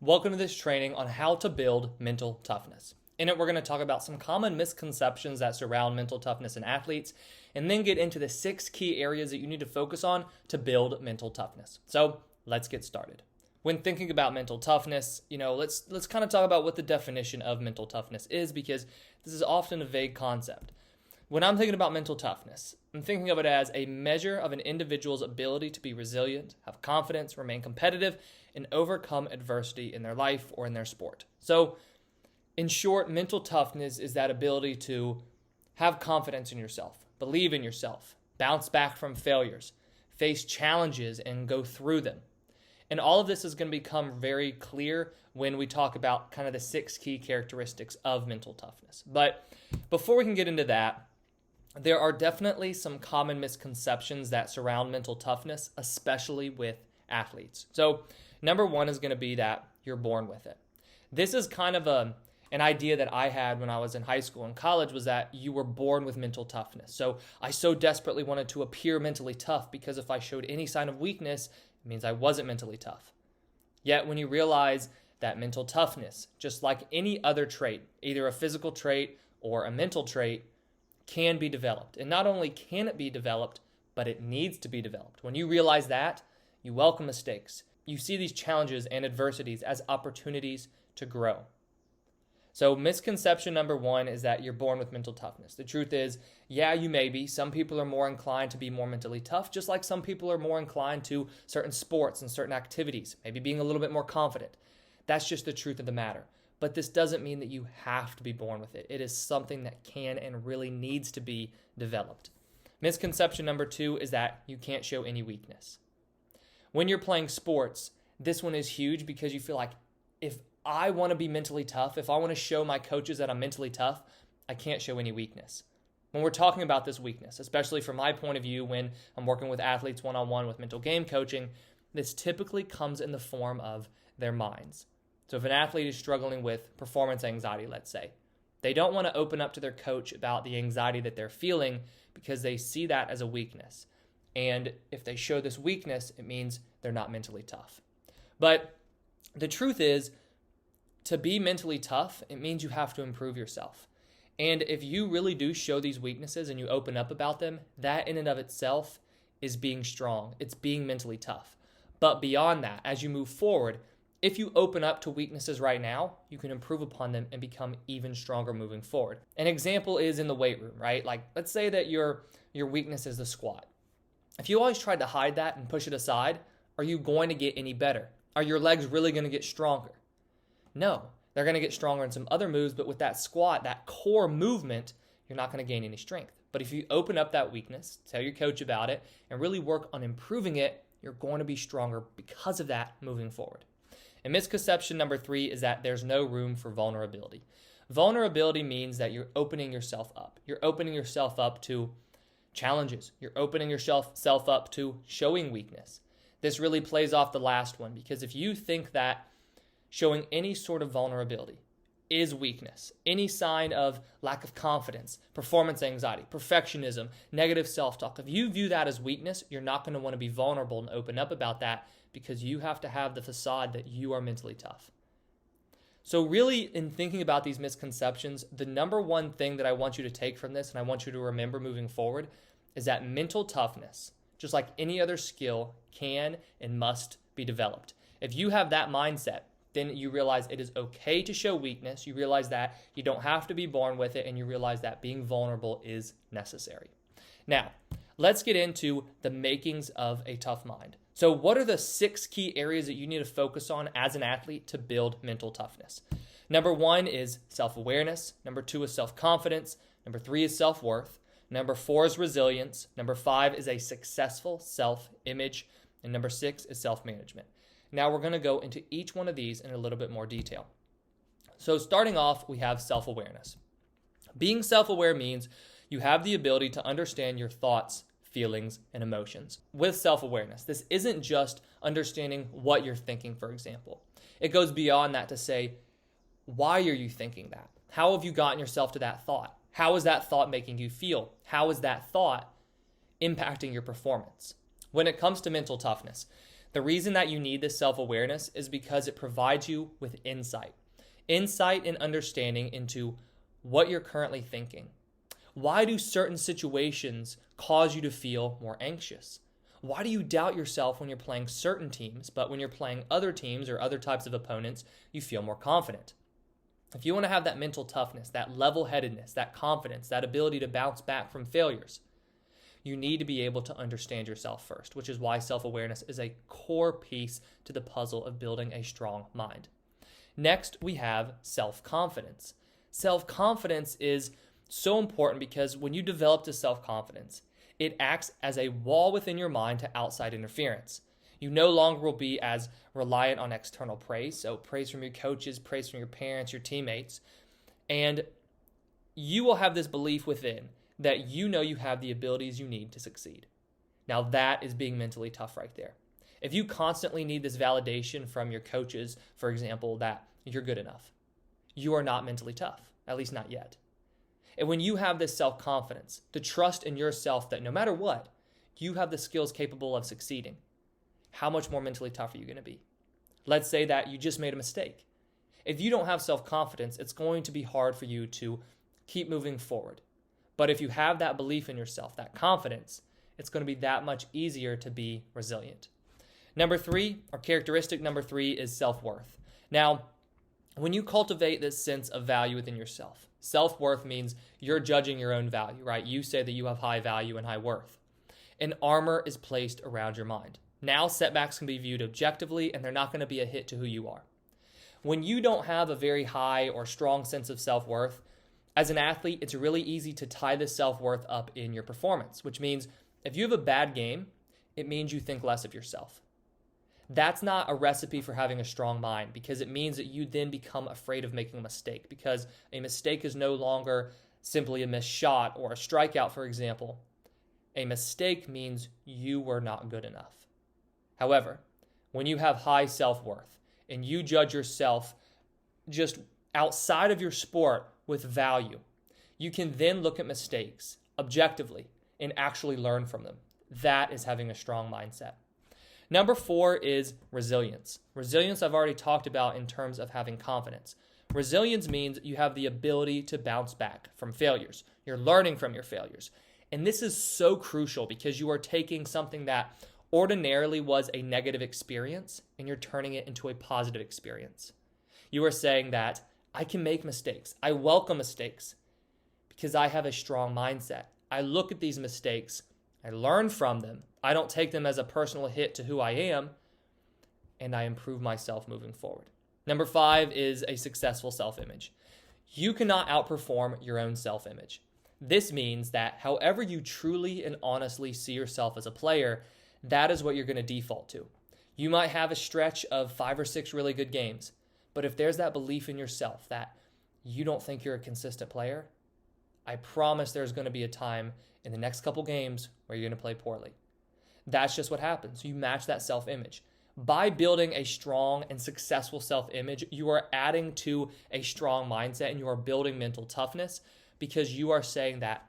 Welcome to this training on how to build mental toughness. In it, we're going to talk about some common misconceptions that surround mental toughness in athletes, and then get into the 6 key areas that you need to focus on to build mental toughness. So let's get started. When thinking about mental toughness, let's kind of talk about what the definition of mental toughness is, because this is often a vague concept. When I'm thinking about mental toughness, I'm thinking of it as a measure of an individual's ability to be resilient, have confidence, remain competitive, and overcome adversity in their life or in their sport. So, in short, mental toughness is that ability to have confidence in yourself, believe in yourself, bounce back from failures, face challenges, and go through them. And all of this is going to become very clear when we talk about kind of the 6 key characteristics of mental toughness. But before we can get into that, there are definitely some common misconceptions that surround mental toughness, especially with athletes. So, number 1 is going to be that you're born with it. This is kind of an idea that I had when I was in high school and college, was that you were born with mental toughness. So I so desperately wanted to appear mentally tough, because if I showed any sign of weakness, it means I wasn't mentally tough. Yet when you realize that mental toughness, just like any other trait, either a physical trait or a mental trait, can be developed. And not only can it be developed, but it needs to be developed. When you realize that, you welcome mistakes. You see these challenges and adversities as opportunities to grow. So misconception number 1 is that you're born with mental toughness. The truth is, yeah, you may be. Some people are more inclined to be more mentally tough, just like some people are more inclined to certain sports and certain activities, maybe being a little bit more confident. That's just the truth of the matter. But this doesn't mean that you have to be born with it. It is something that can and really needs to be developed. Misconception number 2 is that you can't show any weakness. When you're playing sports, this one is huge, because you feel like, if I want to be mentally tough, if I want to show my coaches that I'm mentally tough, I can't show any weakness. When we're talking about this weakness, especially from my point of view when I'm working with athletes one-on-one with mental game coaching, this typically comes in the form of their minds. So if an athlete is struggling with performance anxiety, let's say, they don't want to open up to their coach about the anxiety that they're feeling, because they see that as a weakness. And if they show this weakness, it means they're not mentally tough. But the truth is, to be mentally tough, it means you have to improve yourself. And if you really do show these weaknesses and you open up about them, that in and of itself is being strong. It's being mentally tough. But beyond that, as you move forward, if you open up to weaknesses right now, you can improve upon them and become even stronger moving forward. An example is in the weight room, right? Like, let's say that your weakness is the squat. If you always tried to hide that and push it aside, are you going to get any better? Are your legs really going to get stronger? No, they're going to get stronger in some other moves, but with that squat, that core movement, you're not going to gain any strength. But if you open up that weakness, tell your coach about it, and really work on improving it, you're going to be stronger because of that moving forward. And misconception number 3 is that there's no room for vulnerability. Vulnerability means that you're opening yourself up. You're opening yourself up to challenges. You're opening yourself up to showing weakness. This really plays off the last one, because if you think that showing any sort of vulnerability is weakness, any sign of lack of confidence, performance anxiety, perfectionism, negative self-talk, if you view that as weakness, you're not going to want to be vulnerable and open up about that, because you have to have the facade that you are mentally tough. So really, in thinking about these misconceptions, the number 1 thing that I want you to take from this, and I want you to remember moving forward, is that mental toughness, just like any other skill, can and must be developed. If you have that mindset, then you realize it is okay to show weakness. You realize that you don't have to be born with it, and you realize that being vulnerable is necessary. Now, let's get into the makings of a tough mind. So what are the 6 key areas that you need to focus on as an athlete to build mental toughness? Number 1 is self-awareness. Number 2 is self-confidence. Number 3 is self-worth. Number 4 is resilience. Number 5 is a successful self-image. And number 6 is self-management. Now we're going to go into each one of these in a little bit more detail. So starting off, we have self-awareness. Being self-aware means you have the ability to understand your thoughts, feelings, and emotions. With self-awareness, this isn't just understanding what you're thinking, for example. It goes beyond that to say, why are you thinking that? How have you gotten yourself to that thought? How is that thought making you feel? How is that thought impacting your performance? When it comes to mental toughness, The reason that you need this self-awareness is because it provides you with insight. Insight and understanding into what you're currently thinking. Why do certain situations cause you to feel more anxious? Why do you doubt yourself when you're playing certain teams, but when you're playing other teams or other types of opponents, you feel more confident? If you want to have that mental toughness, that level-headedness, that confidence, that ability to bounce back from failures, you need to be able to understand yourself first, which is why self-awareness is a core piece to the puzzle of building a strong mind. Next, we have self-confidence. Self-confidence is so important because when you develop this self-confidence, it acts as a wall within your mind to outside interference. You no longer will be as reliant on external praise, so praise from your coaches, praise from your parents, your teammates, and you will have this belief within that you know you have the abilities you need to succeed. Now that is being mentally tough right there. If you constantly need this validation from your coaches, for example, that you're good enough, you are not mentally tough, at least not yet. And when you have this self-confidence, the trust in yourself that no matter what, you have the skills capable of succeeding, how much more mentally tough are you going to be? Let's say that you just made a mistake. If you don't have self-confidence, it's going to be hard for you to keep moving forward. But if you have that belief in yourself, that confidence, it's going to be that much easier to be resilient. Number three, or characteristic number three, is self-worth. Now, when you cultivate this sense of value within yourself, self-worth means you're judging your own value, right? You say that you have high value and high worth. An armor is placed around your mind. Now, setbacks can be viewed objectively, and they're not going to be a hit to who you are. When you don't have a very high or strong sense of self-worth, as an athlete, it's really easy to tie this self-worth up in your performance, which means if you have a bad game, it means you think less of yourself. That's not a recipe for having a strong mind, because it means that you then become afraid of making a mistake, because a mistake is no longer simply a missed shot or a strikeout, for example. A mistake means you were not good enough. However, when you have high self-worth and you judge yourself just outside of your sport with value, you can then look at mistakes objectively and actually learn from them. That is having a strong mindset. Number four is resilience. Resilience I've already talked about in terms of having confidence. Resilience means you have the ability to bounce back from failures. You're learning from your failures. And this is so crucial because you are taking something that ordinarily was a negative experience and you're turning it into a positive experience. You are saying that I can make mistakes. I welcome mistakes because I have a strong mindset. I look at these mistakes, I learn from them. I don't take them as a personal hit to who I am, and I improve myself moving forward. Number five is a successful self-image. You cannot outperform your own self-image. This means that however you truly and honestly see yourself as a player, that is what you're going to default to. You might have a stretch of 5 or 6 really good games, but if there's that belief in yourself that you don't think you're a consistent player, I promise there's going to be a time in the next couple games where you're going to play poorly. That's just what happens. You match that self-image. By building a strong and successful self-image, you are adding to a strong mindset and you are building mental toughness because you are saying that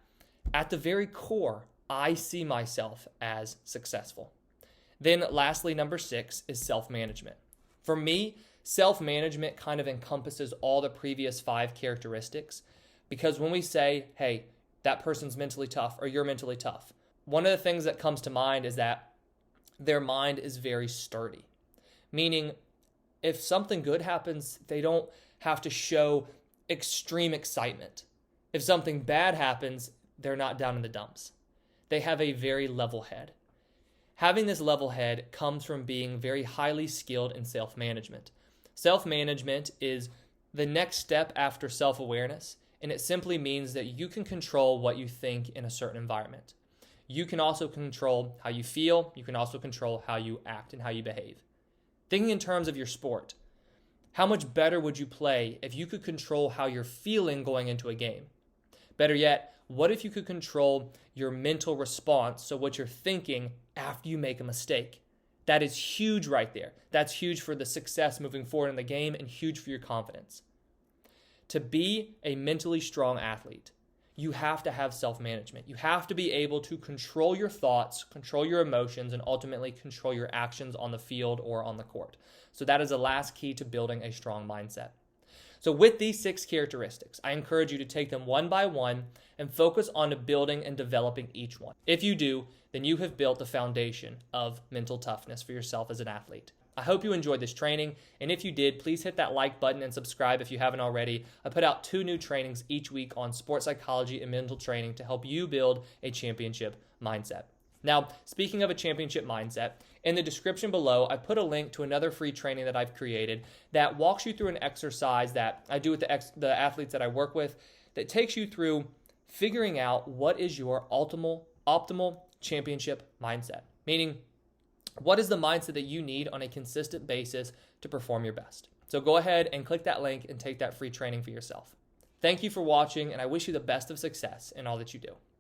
at the very core, I see myself as successful. Then lastly, number 6 is self-management. For me, self-management kind of encompasses all the previous 5 characteristics because when we say, hey, that person's mentally tough or you're mentally tough, one of the things that comes to mind is that their mind is very sturdy. Meaning, if something good happens, they don't have to show extreme excitement. If something bad happens, they're not down in the dumps. They have a very level head. Having this level head comes from being very highly skilled in self-management. Self-management is the next step after self-awareness, and it simply means that you can control what you think in a certain environment. You can also control how you feel. You can also control how you act and how you behave. Thinking in terms of your sport, how much better would you play if you could control how you're feeling going into a game? Better yet, what if you could control your mental response, so what you're thinking after you make a mistake? That is huge right there. That's huge for the success moving forward in the game and huge for your confidence. To be a mentally strong athlete, you have to have self-management. You have to be able to control your thoughts, control your emotions, and ultimately control your actions on the field or on the court. So that is the last key to building a strong mindset. So with these 6 characteristics, I encourage you to take them one by one and focus on building and developing each one. If you do, then you have built the foundation of mental toughness for yourself as an athlete. I hope you enjoyed this training, and if you did, please hit that like button and subscribe if you haven't already. I put out 2 new trainings each week on sports psychology and mental training to help you build a championship mindset. Now, speaking of a championship mindset, in the description below, I put a link to another free training that I've created that walks you through an exercise that I do with the athletes that I work with that takes you through figuring out what is your optimal championship mindset, meaning what is the mindset that you need on a consistent basis to perform your best. So go ahead and click that link and take that free training for yourself. Thank you for watching, and I wish you the best of success in all that you do.